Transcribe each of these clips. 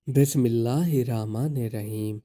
बिस्मिल्लाहिर्रहमानिर्रहीम।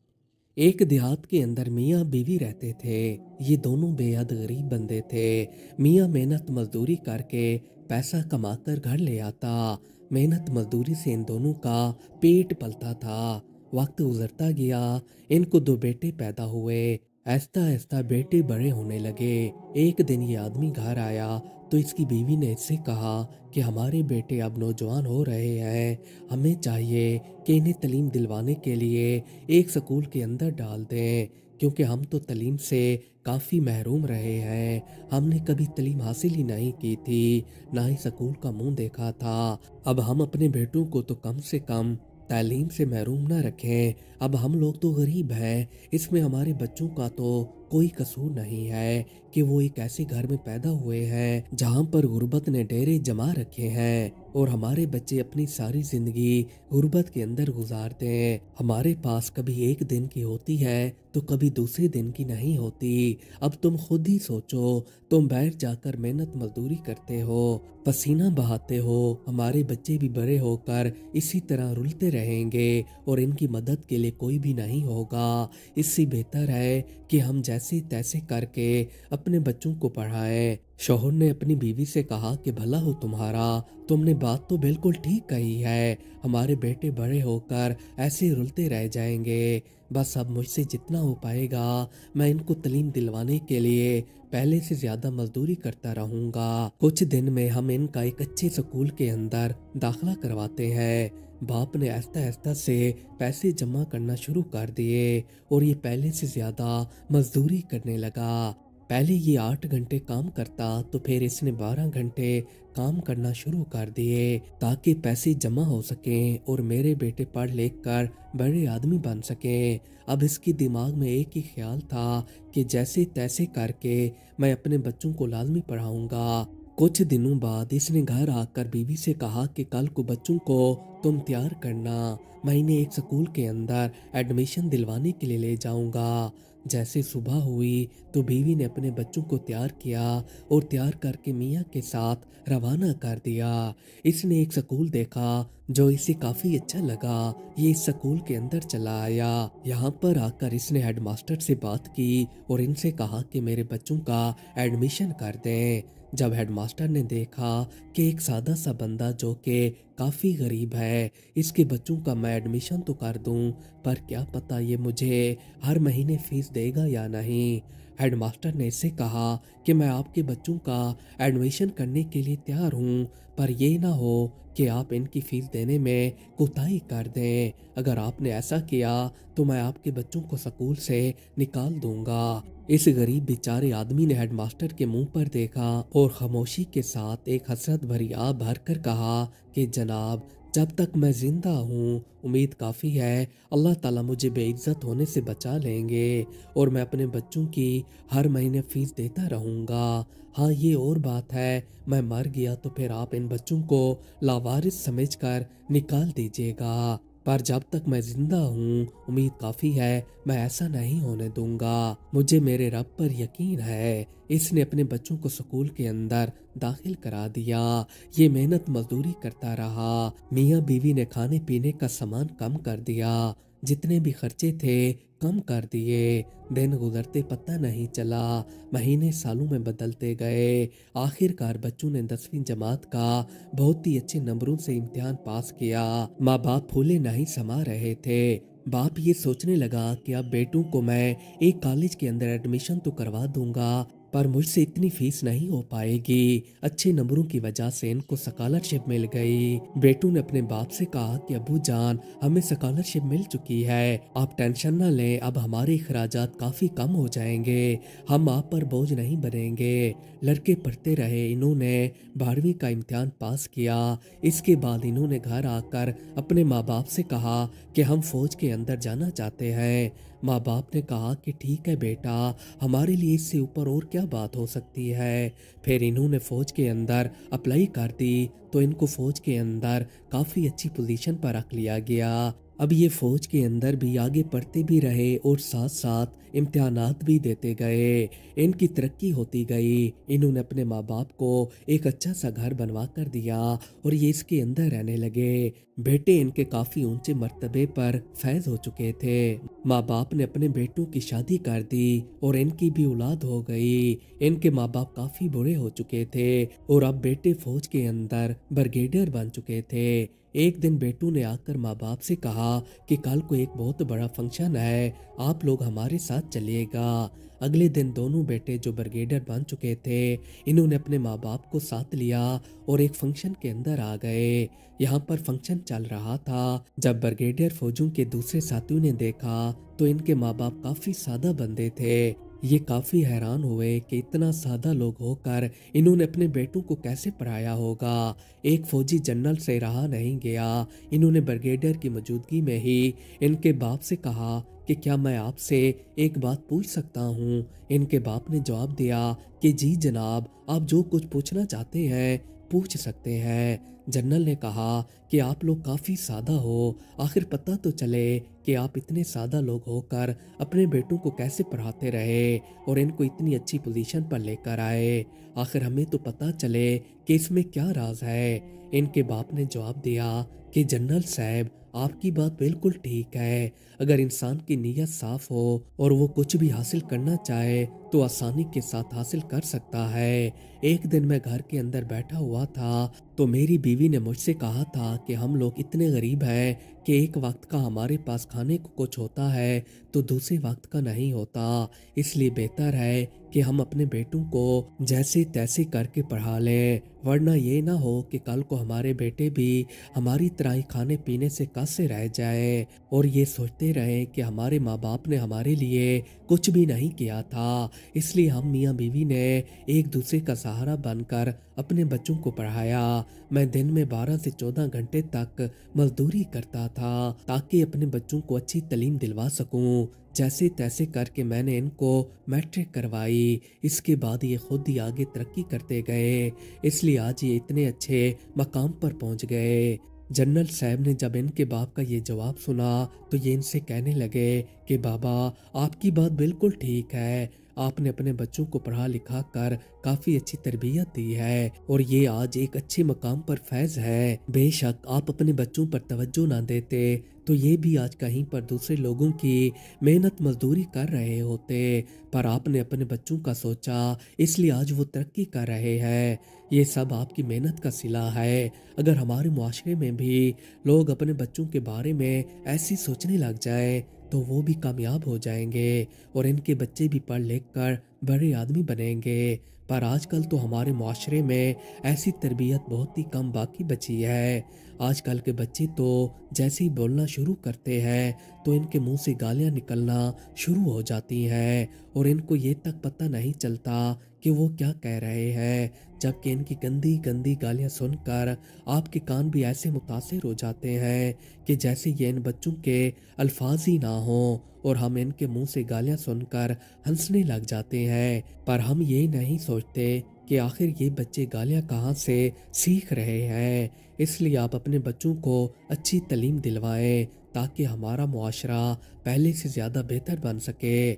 एक देहात के अंदर मियाँ बीवी रहते थे। ये दोनों बेहद गरीब बंदे थे। मियाँ मेहनत मजदूरी करके पैसा कमाकर घर ले आता। मेहनत मजदूरी से इन दोनों का पेट पलता था। वक्त गुजरता गया, इनको दो बेटे पैदा हुए। ऐसा ऐसा बेटे बड़े होने लगे। एक दिन ये आदमी घर आया तो इसकी बीवी ने इससे कहा कि हमारे बेटे अब नौजवान हो रहे हैं, हमें चाहिए कि इन्हें तालीम दिलवाने के लिए एक स्कूल के अंदर डाल दें, क्योंकि हम तो तालीम से काफ़ी महरूम रहे हैं। हमने कभी तालीम हासिल ही नहीं की थी, ना ही स्कूल का मुंह देखा था। अब हम अपने बेटों को तो कम से कम तालीम से महरूम ना रखें। अब हम लोग तो गरीब हैं, इसमें हमारे बच्चों का तो कोई कसूर नहीं है कि वो एक ऐसे घर में पैदा हुए हैं जहाँ पर गुर्बत ने डेरे जमा रखे हैं और हमारे बच्चे अपनी सारी जिंदगी गुर्बत के अंदर गुजारते हैं। हमारे पास कभी एक दिन की होती है तो कभी दूसरे दिन की नहीं होती। अब तुम खुद ही सोचो, तुम बाहर जाकर मेहनत मजदूरी करते हो, पसीना बहाते हो, हमारे बच्चे भी बड़े होकर इसी तरह रुलते रहेंगे और इनकी मदद के लिए कोई भी नहीं होगा। इससे बेहतर है कि हम जैसे तैसे करके अपने बच्चों को पढ़ाएं। शौहर ने अपनी बीवी से कहा कि भला हो तुम्हारा, तुमने बात तो बिल्कुल ठीक कही है, हमारे बेटे बड़े होकर ऐसे रुलते रह जाएंगे। बस अब मुझसे जितना हो पाएगा मैं इनको तालीम दिलवाने के लिए पहले से ज्यादा मजदूरी करता रहूंगा। कुछ दिन में हम इनका एक अच्छे स्कूल के अंदर दाखिला करवाते हैं। बाप ने आहिस्ता आहिस्ता से पैसे जमा करना शुरू कर दिए और ये पहले से ज्यादा मजदूरी करने लगा। पहले ये 8 घंटे काम करता तो फिर इसने 12 घंटे काम करना शुरू कर दिए ताकि पैसे जमा हो सकें और मेरे बेटे पढ़ लिख कर बड़े आदमी बन सकें। अब इसके दिमाग में एक ही ख्याल था कि जैसे तैसे करके मैं अपने बच्चों को लाजमी पढ़ाऊंगा। कुछ दिनों बाद इसने घर आकर बीवी से कहा कि कल को बच्चों को तुम तैयार करना, मैं इन्हें एक स्कूल के अंदर एडमिशन दिलवाने के लिए ले जाऊंगा। जैसे सुबह हुई तो बीवी ने अपने बच्चों को तैयार किया और तैयार करके मियाँ के साथ रवाना कर दिया। इसने एक स्कूल देखा जो इसे काफी अच्छा लगा। ये इस स्कूल के अंदर चला आया। यहाँ पर आकर इसने हेडमास्टर से बात की और इनसे कहा कि मेरे बच्चों का एडमिशन कर दें। जब हेडमास्टर ने देखा कि एक सादा सा बंदा जो कि काफ़ी गरीब है, इसके बच्चों का मैं एडमिशन तो कर दूं, पर क्या पता ये मुझे हर महीने फीस देगा या नहीं। हेडमास्टर ने इससे कहा कि मैं आपके बच्चों का एडमिशन करने के लिए तैयार हूं, पर ये ना हो कि आप इनकी फीस देने में कोताही कर दें। अगर आपने ऐसा किया तो मैं आपके बच्चों को स्कूल से निकाल दूंगा। इस गरीब बेचारे आदमी ने हेडमास्टर के मुंह पर देखा और खामोशी के साथ एक हसरत भरी आह भरकर कहा कि जनाब, जब तक मैं जिंदा हूँ उम्मीद काफ़ी है अल्लाह ताला मुझे बेइज्जत होने से बचा लेंगे और मैं अपने बच्चों की हर महीने फीस देता रहूँगा। हाँ, ये और बात है, मैं मर गया तो फिर आप इन बच्चों को लावारिस समझकर निकाल दीजिएगा, पर जब तक मैं जिंदा हूँ उम्मीद काफ़ी है मैं ऐसा नहीं होने दूंगा। मुझे मेरे रब पर यकीन है। इसने अपने बच्चों को स्कूल के अंदर दाखिल करा दिया। ये मेहनत मजदूरी करता रहा। मियाँ बीवी ने खाने पीने का सामान कम कर दिया, जितने भी खर्चे थे कम कर दिए। दिन गुजरते पता नहीं चला, महीने सालों में बदलते गए। आखिरकार बच्चों ने 10वीं जमात का बहुत ही अच्छे नंबरों से इम्तिहान पास किया। माँ बाप फूले नहीं समा रहे थे। बाप ये सोचने लगा कि अब बेटों को मैं एक कॉलेज के अंदर एडमिशन तो करवा दूंगा, पर मुझसे इतनी फीस नहीं हो पाएगी। अच्छे नंबरों की वजह से इनको स्कॉलरशिप मिल गई। बेटों ने अपने बाप से कहा कि अबू जान, हमें स्कॉलरशिप मिल चुकी है, आप टेंशन ना लें, अब हमारे अखराजात काफ़ी कम हो जाएंगे, हम आप पर बोझ नहीं बनेंगे। लड़के पढ़ते रहे। इन्होंने 12वीं का इम्तिहान पास किया। इसके बाद इन्होंने घर आकर अपने माँ बाप से कहा कि हम फौज के अंदर जाना चाहते हैं। माँ बाप ने कहा कि ठीक है बेटा, हमारे लिए इससे ऊपर और क्या बात हो सकती है। फिर इन्होंने फौज के अंदर अप्लाई कर दी तो इनको फौज के अंदर काफ़ी अच्छी पोजीशन पर रख लिया गया। अब ये फौज के अंदर भी आगे पढ़ते भी रहे और साथ साथ इम्तिहानात भी देते गए। इनकी तरक्की होती गई। इन्होंने अपने माँ बाप को एक अच्छा सा घर बनवा कर दिया और ये इसके अंदर रहने लगे। बेटे इनके काफ़ी ऊंचे मर्तबे पर फैज हो चुके थे। माँ बाप ने अपने बेटों की शादी कर दी और इनकी भी औलाद हो गई। इनके माँ बाप काफ़ी बुरे हो चुके थे और अब बेटे फौज के अंदर ब्रिगेडियर बन चुके थे। एक दिन बेटू ने आकर माँ बाप से कहा कि कल को एक बहुत बड़ा फंक्शन है, आप लोग हमारे साथ चलिएगा। अगले दिन दोनों बेटे जो ब्रिगेडियर बन चुके थे, इन्होंने अपने माँ बाप को साथ लिया और एक फंक्शन के अंदर आ गए। यहाँ पर फंक्शन चल रहा था। जब ब्रिगेडियर फौजों के दूसरे साथियों ने देखा तो इनके माँ बाप काफी सादा बंदे थे। ये काफी हैरान हुए कि इतना सादा लोग होकर इन्होंने अपने बेटों को कैसे पढ़ाया होगा। एक फौजी जनरल से रहा नहीं गया। इन्होंने ब्रिगेडियर की मौजूदगी में ही इनके बाप से कहा कि क्या मैं आपसे एक बात पूछ सकता हूँ। इनके बाप ने जवाब दिया कि जी जनाब, आप जो कुछ पूछना चाहते हैं पूछ सकते हैं। जनरल ने कहा कि आप लोग काफ़ी सादा हो, आखिर पता तो चले कि आप इतने सादा लोग होकर अपने बेटों को कैसे पढ़ाते रहे और इनको इतनी अच्छी पोजीशन पर लेकर आए। आखिर हमें तो पता चले कि इसमें क्या राज है। इनके बाप ने जवाब दिया कि जनरल साहब, आपकी बात बिल्कुल ठीक है। अगर इंसान की नीयत साफ हो और वो कुछ भी हासिल करना चाहे तो आसानी के साथ हासिल कर सकता है। एक दिन मैं घर के अंदर बैठा हुआ था तो मेरी बीवी ने मुझसे कहा था कि हम लोग इतने गरीब हैं कि एक वक्त का हमारे पास खाने को कुछ होता है तो दूसरे वक्त का नहीं होता। इसलिए बेहतर है कि हम अपने बेटों को जैसे तैसे करके पढ़ा लें, वरना ये ना हो कि कल को हमारे बेटे भी हमारी तरह ही खाने पीने से कासे रह जाए और ये सोचते रहे कि हमारे माँ बाप ने हमारे लिए कुछ भी नहीं किया था। इसलिए हम मियाँ बीवी ने एक दूसरे का सहारा बनकर अपने बच्चों को पढ़ाया। मैं दिन में 12 से 14 घंटे तक मजदूरी करता था ताकि अपने बच्चों को अच्छी तालीम दिलवा सकूं। जैसे तैसे करके मैंने इनको मैट्रिक करवाई। इसके बाद ये खुद ही आगे तरक्की करते गए, इसलिए आज ये इतने अच्छे मकाम पर पहुंच गए। जनरल साहब ने जब इनके बाप का ये जवाब सुना तो ये इनसे कहने लगे कि बाबा, आपकी बात बिल्कुल ठीक है। आपने अपने बच्चों को पढ़ा लिखा कर काफी अच्छी तरबियत दी है और ये आज एक अच्छे मकाम पर फैज है। बेशक आप अपने बच्चों पर तवज्जो ना देते तो ये भी आज कहीं पर दूसरे लोगों की मेहनत मजदूरी कर रहे होते, पर आपने अपने बच्चों का सोचा, इसलिए आज वो तरक्की कर रहे हैं। ये सब आपकी मेहनत का सिला है। अगर हमारे मुआशरे में भी लोग अपने बच्चों के बारे में ऐसी सोचने लग जाए तो वो भी कामयाब हो जाएंगे और इनके बच्चे भी पढ़ लिख कर बड़े आदमी बनेंगे। पर आजकल तो हमारे मुआशरे में ऐसी तरबियत बहुत ही कम बाकी बची है। आजकल के बच्चे तो जैसे ही बोलना शुरू करते हैं तो इनके मुंह से गालियां निकलना शुरू हो जाती हैं और इनको ये तक पता नहीं चलता कि वो क्या कह रहे हैं, जबकि इनकी गंदी गंदी गालियां सुनकर आपके कान भी ऐसे मुतासिर हो जाते हैं कि जैसे ये इन बच्चों के अल्फाज ही ना हो और हम इनके मुंह से गालियां सुनकर हंसने लग जाते हैं। पर हम ये नहीं सोचते कि आखिर ये बच्चे गालियां कहाँ से सीख रहे हैं। इसलिए आप अपने बच्चों को अच्छी तालीम दिलवाएं ताकि हमारा मुआशरा पहले से ज़्यादा बेहतर बन सके।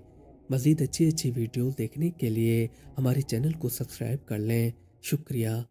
मज़ीद अच्छी अच्छी वीडियोस देखने के लिए हमारे चैनल को सब्सक्राइब कर लें। शुक्रिया।